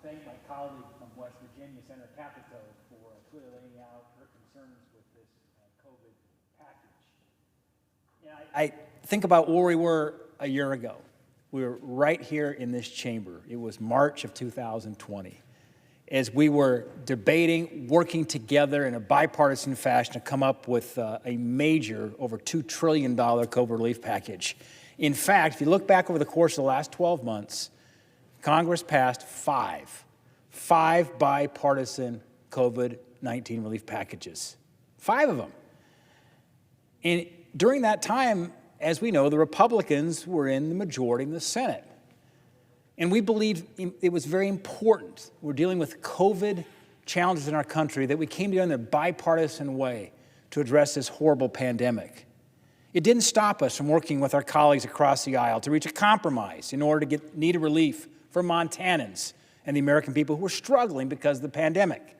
thank my colleague from West Virginia, Senator Capito, for clearly laying out her concerns with this COVID package. I think about where we were a year ago. We were right here in this chamber. It was March of 2020. As we were debating, working together in a bipartisan fashion to come up with a major, over $2 trillion COVID relief package. In fact, if you look back over the course of the last 12 months, Congress passed five bipartisan COVID-19 relief packages. 5 of them. And during that time, as we know, the Republicans were in the majority in the Senate. And we believed it was very important. We're dealing with COVID challenges in our country that we came together in a bipartisan way to address this horrible pandemic. It didn't stop us from working with our colleagues across the aisle to reach a compromise in order to get needed relief for Montanans and the American people who were struggling because of the pandemic.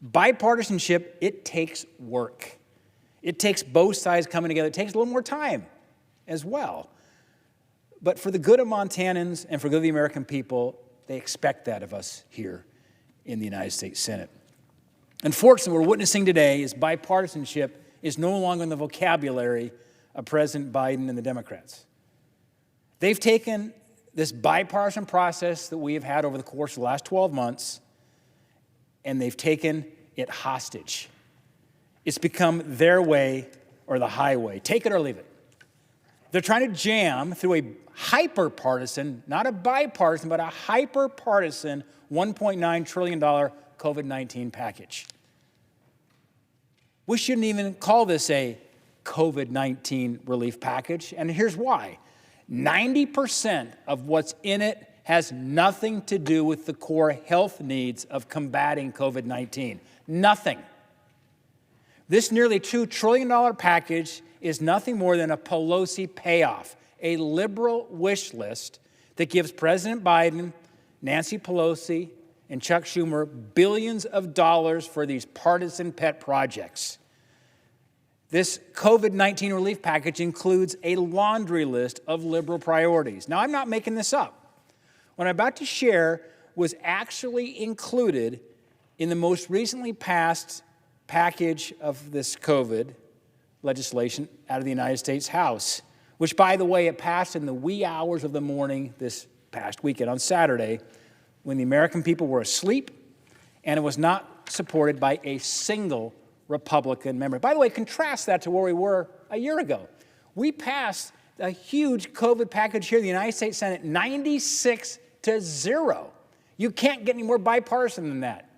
Bipartisanship, it takes work. It takes both sides coming together. It takes a little more time as well. But for the good of Montanans and for the good of the American people, they expect that of us here in the United States Senate. Unfortunately, what we're witnessing today is bipartisanship is no longer in the vocabulary of President Biden and the Democrats. They've taken this bipartisan process that we have had over the course of the last 12 months, and they've taken it hostage. It's become their way or the highway. Take it or leave it. They're trying to jam through a hyper-partisan, not a bipartisan, but a hyper-partisan $1.9 trillion COVID-19 package. We shouldn't even call this a COVID-19 relief package, and here's why. 90% of what's in it has nothing to do with the core health needs of combating COVID-19. Nothing. This nearly $2 trillion package is nothing more than a Pelosi payoff, a liberal wish list that gives President Biden, Nancy Pelosi, and Chuck Schumer billions of dollars for these partisan pet projects. This COVID-19 relief package includes a laundry list of liberal priorities. Now, I'm not making this up. What I'm about to share was actually included in the most recently passed package of this COVID legislation out of the United States House, which, by the way, it passed in the wee hours of the morning this past weekend on Saturday when the American people were asleep, and it was not supported by a single Republican member. By the way, contrast that to where we were a year ago. We passed a huge COVID package here in the United States Senate, 96-0. You can't get any more bipartisan than that.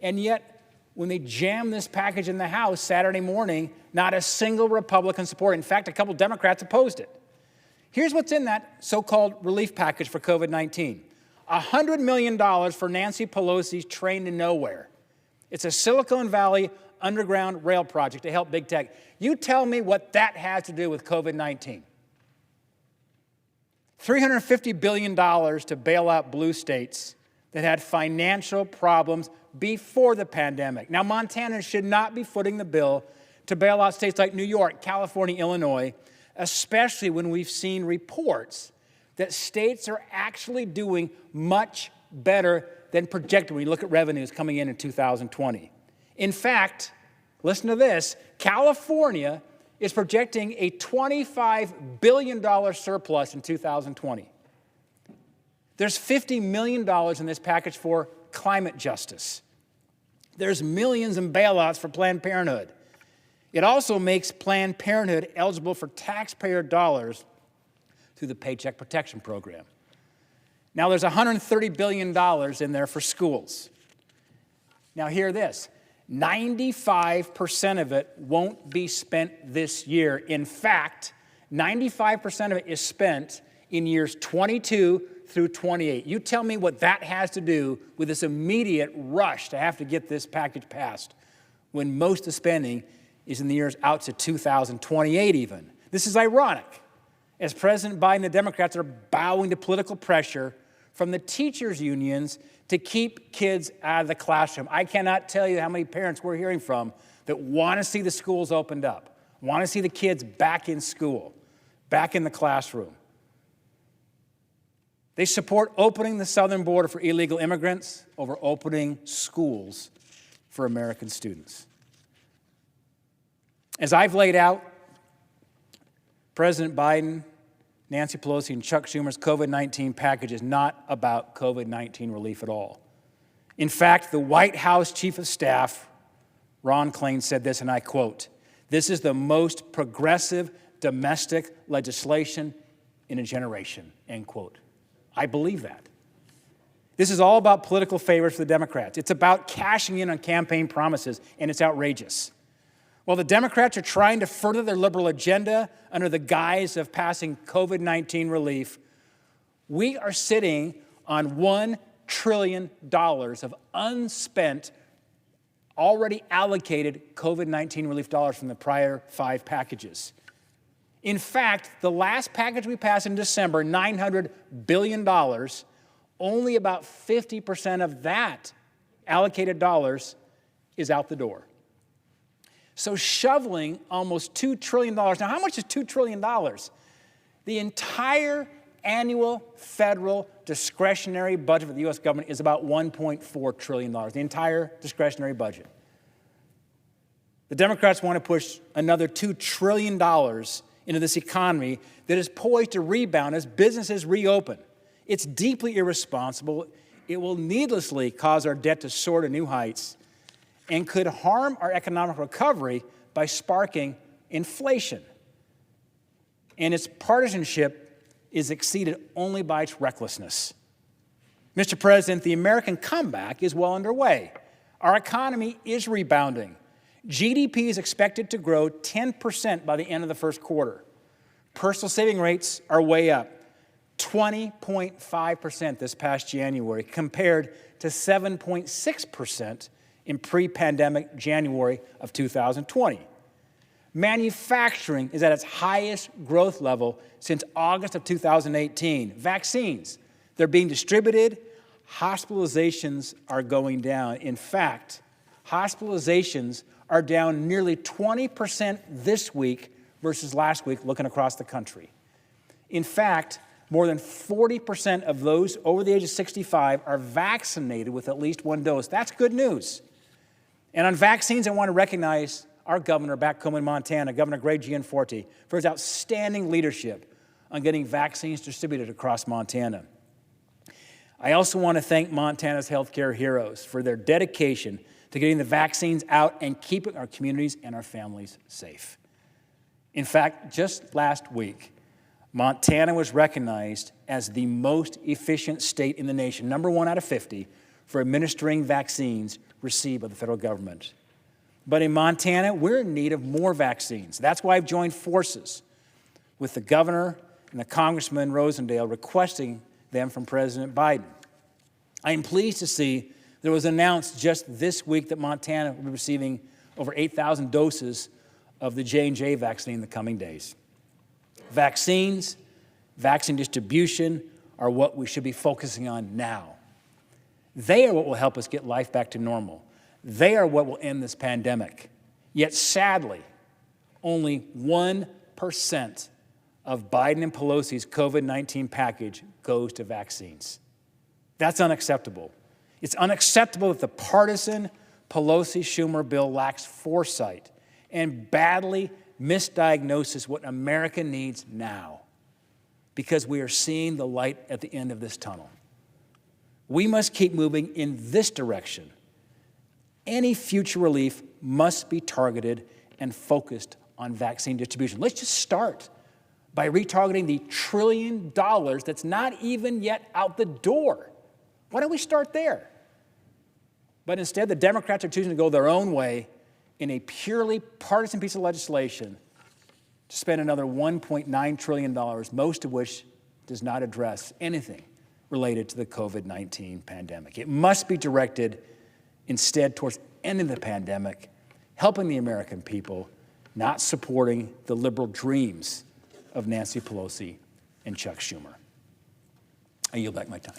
And yet, when they jammed this package in the House Saturday morning, not a single Republican supported. In fact, a couple Democrats opposed it. Here's what's in that so-called relief package for COVID-19. $100 million for Nancy Pelosi's Train to Nowhere. It's a Silicon Valley underground rail project to help big tech. You tell me what that has to do with COVID-19. $350 billion to bail out blue states that had financial problems before the pandemic. Now, Montana should not be footing the bill to bail out states like New York, California, Illinois, especially when we've seen reports that states are actually doing much better than projected when you look at revenues coming in 2020. In fact, listen to this, California is projecting a $25 billion surplus in 2020. There's $50 million in this package for climate justice. There's millions in bailouts for Planned Parenthood. It also makes Planned Parenthood eligible for taxpayer dollars through the Paycheck Protection Program. Now, there's $130 billion in there for schools. Now, hear this. 95% of it won't be spent this year. In fact, 95% of it is spent in years 22 through 28. You tell me what that has to do with this immediate rush to have to get this package passed when most of the spending is in the years out to 2028 even. This is ironic, as President Biden and the Democrats are bowing to political pressure from the teachers' unions to keep kids out of the classroom. I cannot tell you how many parents we're hearing from that want to see the schools opened up, want to see the kids back in school, back in the classroom. They support opening the southern border for illegal immigrants over opening schools for American students. As I've laid out, President Biden, Nancy Pelosi, and Chuck Schumer's COVID-19 package is not about COVID-19 relief at all. In fact, the White House Chief of Staff, Ron Klain, said this, and I quote, "This is the most progressive domestic legislation in a generation," end quote. I believe that. This is all about political favors for the Democrats. It's about cashing in on campaign promises, and it's outrageous. While the Democrats are trying to further their liberal agenda under the guise of passing COVID-19 relief, we are sitting on $1 trillion of unspent, already allocated COVID-19 relief dollars from the prior 5 packages. In fact, the last package we passed in December, $900 billion, only about 50% of that allocated dollars is out the door. So shoveling almost $2 trillion. Now, how much is $2 trillion? The entire annual federal discretionary budget for the U.S. government is about $1.4 trillion, the entire discretionary budget. The Democrats want to push another $2 trillion into this economy that is poised to rebound as businesses reopen. It's deeply irresponsible. It will needlessly cause our debt to soar to new heights and could harm our economic recovery by sparking inflation. And its partisanship is exceeded only by its recklessness. Mr. President, the American comeback is well underway. Our economy is rebounding. GDP is expected to grow 10% by the end of the first quarter. Personal saving rates are way up, 20.5% this past January, compared to 7.6% in pre-pandemic January of 2020. Manufacturing is at its highest growth level since August of 2018. Vaccines, they're being distributed. Hospitalizations are going down. In fact, hospitalizations are down nearly 20% this week versus last week, looking across the country. In fact, more than 40% of those over the age of 65 are vaccinated with at least 1 dose. That's good news. And on vaccines, I want to recognize our governor back home in Montana, Governor Greg Gianforte, for his outstanding leadership on getting vaccines distributed across Montana. I also want to thank Montana's healthcare heroes for their dedication to getting the vaccines out and keeping our communities and our families safe. In fact, just last week, Montana was recognized as the most efficient state in the nation, #1 out of 50, for administering vaccines received by the federal government. But in Montana, we're in need of more vaccines. That's why I've joined forces with the governor and the Congressman Rosendale requesting them from President Biden. I am pleased to see that it was announced just this week that Montana will be receiving over 8,000 doses of the J&J vaccine in the coming days. Vaccines, vaccine distribution are what we should be focusing on now. They are what will help us get life back to normal. They are what will end this pandemic. Yet sadly, only 1% of Biden and Pelosi's COVID-19 package goes to vaccines. That's unacceptable. It's unacceptable that the partisan Pelosi-Schumer bill lacks foresight and badly misdiagnoses what America needs now, because we are seeing the light at the end of this tunnel. We must keep moving in this direction. Any future relief must be targeted and focused on vaccine distribution. Let's just start by retargeting the $1 trillion that's not even yet out the door. Why don't we start there? But instead, the Democrats are choosing to go their own way in a purely partisan piece of legislation to spend another $1.9 trillion, most of which does not address anything related to the COVID-19 pandemic. It must be directed instead towards ending the pandemic, helping the American people, not supporting the liberal dreams of Nancy Pelosi and Chuck Schumer. I yield back my time.